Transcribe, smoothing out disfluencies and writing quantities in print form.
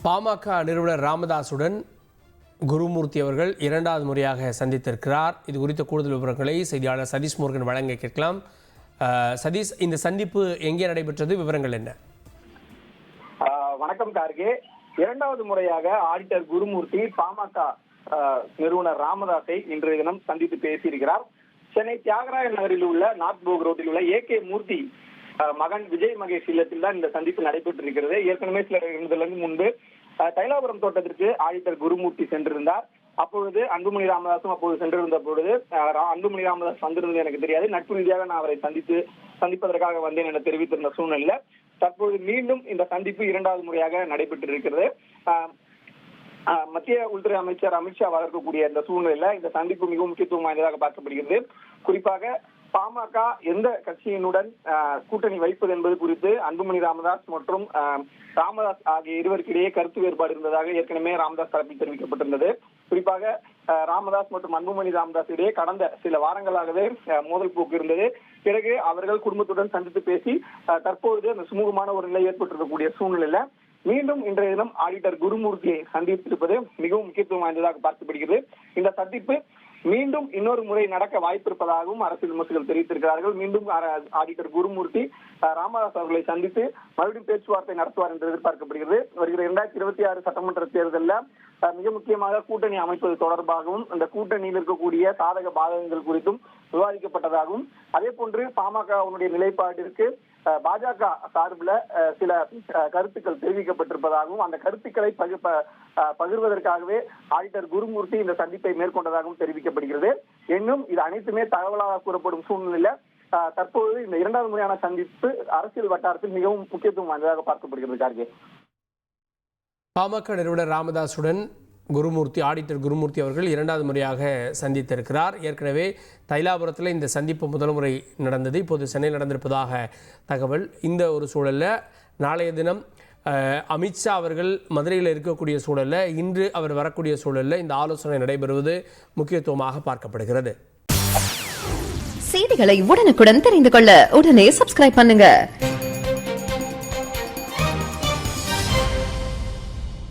பாமக நிறுவனர் ராமதாசுடன் குருமூர்த்தி அவர்கள் இரண்டாவது முறையாக சந்தித்திருக்கிறார். இது குறித்த கூடுதல் விவரங்களை செய்தியாளர் சதீஷ் முருகன் வழங்க கேட்கலாம். சதீஷ், இந்த சந்திப்பு எங்கே நடைபெற்றது, விவரங்கள் என்ன? வணக்கம் கார்கே. இரண்டாவது முறையாக ஆடிட்டர் குருமூர்த்தி பாமக நிறுவனர் ராமதாஸை இன்றைய தினம் சந்தித்து பேசியிருக்கிறார். சென்னை தியாகராய நகரில் உள்ள நார்த் போக் ரோட்டில் உள்ள ஏகே மூர்த்தி மகன் விஜய் மகேஷ் இல்லத்தில் தான் இந்த சந்திப்பு நடைபெற்றிருக்கிறது. ஏற்கனவே சில இடங்களுக்கு முன்பு தைலாபுரம் தோட்டத்திற்கு ஆடிட்டர் குருமூர்த்தி சென்றிருந்தார். அப்பொழுது அன்புமணி ராமதாசும் அப்போது சென்றிருந்த பொழுது அன்புமணி ராமதாஸ் வந்திருந்தது எனக்கு தெரியாது, நட்பு ரீதியாக நான் அவரை சந்திப்பதற்காக வந்தேன் என தெரிவித்திருந்த சூழ்நிலையில தற்போது மீண்டும் இந்த சந்திப்பு இரண்டாவது முறையாக நடைபெற்றிருக்கிறது. மத்திய உள்துறை அமைச்சர் அமித்ஷா வரக்கூடிய இந்த சூழ்நிலையில இந்த சந்திப்பு மிகவும் முக்கியத்துவம் வாய்ந்ததாக பார்க்கப்படுகிறது. குறிப்பாக பாமக எந்த கட்சியினுடன் கூட்டணி வைப்பது என்பது குறித்து அன்புமணி ராமதாஸ் மற்றும் ராமதாஸ் ஆகிய இருவருக்கிடையே கருத்து வேறுபாடு இருந்ததாக ஏற்கனவே ராமதாஸ் தரப்பில் தெரிவிக்கப்பட்டிருந்தது. குறிப்பாக ராமதாஸ் மற்றும் அன்புமணி ராமதாஸ் இடையே கடந்த சில வாரங்களாகவே மோதல் போக்கு இருந்தது. பிறகு அவர்கள் குடும்பத்துடன் சந்தித்து பேசி தற்போது அந்த சுமூகமான ஒரு நிலை ஏற்பட்டிருக்கக்கூடிய சூழ்நிலையில மீண்டும் இன்றைய தினம் ஆடிட்டர் குருமூர்த்தியை சந்தித்திருப்பது மிகவும் முக்கியத்துவம் வாய்ந்ததாக பார்க்கப்படுகிறது. இந்த சந்திப்பு மீண்டும் இன்னொரு முறை நடக்க வாய்ப்பு இருப்பதாகவும் அரசியல் விமர்சகர்கள் தெரிவித்திருக்கிறார்கள். மீண்டும் ஆடிட்டர் குருமூர்த்தி ராமதாஸ் அவர்களை சந்தித்து மறுபடியும் பேச்சுவார்த்தை நடத்துவார் என்று எதிர்பார்க்கப்படுகிறது. வருகிற 2026 சட்டமன்ற தேர்தலில் மிக முக்கியமாக கூட்டணி அமைப்பது தொடர்பாகவும் அந்த கூட்டணியில் இருக்கக்கூடிய சாதக பாதகங்கள் குறித்தும் விவாதிக்கப்பட்டதாகவும், அதே போன்று பாமகவுடைய நிலைப்பாட்டிற்கு பாஜக சார்பில் சில கருத்துக்கள் தெரிவிக்கப்பட்டிருப்பதாகவும், அந்த கருத்துக்களை பகிர்வதற்காகவே ஆடிட்டர் குருமூர்த்தி இந்த சந்திப்பை மேற்கொண்டதாகவும் தெரிவிக்கப்படுகிறது. இன்னும் இது அனைத்துமே தகவலாக கூறப்படும் சூழ்நிலையில தற்போது இந்த இரண்டாவது முறையான சந்திப்பு அரசியல் வட்டாரத்தில் மிகவும் முக்கியத்துவம் வாய்ந்ததாக பார்க்கப்படுகிறது. கார்கே, பாமக நிறுவனர் ராமதாசுடன் ஆடிட்டர் குருமூர்த்தி அவர்கள் இரண்டாவது முறையாக சந்தித்திருக்கிறார். ஏற்கனவே தைலாபுரத்தில் இந்த சந்திப்பு முதல் முறை நடந்தது, இப்போது சென்னையில் நடந்திருப்பதாக தகவல். இந்த ஒரு சூழலில் நாளைய தினம் அமித்ஷா அவர்கள் மதுரையில் இருக்கக்கூடிய சூழலில், இன்று அவர் வரக்கூடிய சூழலில் இந்த ஆலோசனை நடைபெறுவது முக்கியத்துவமாக பார்க்கப்படுகிறது. செய்திகளை உடனுக்குடன் தெரிந்து கொள்ள உடனே சப்ஸ்கிரைப் பண்ணுங்க.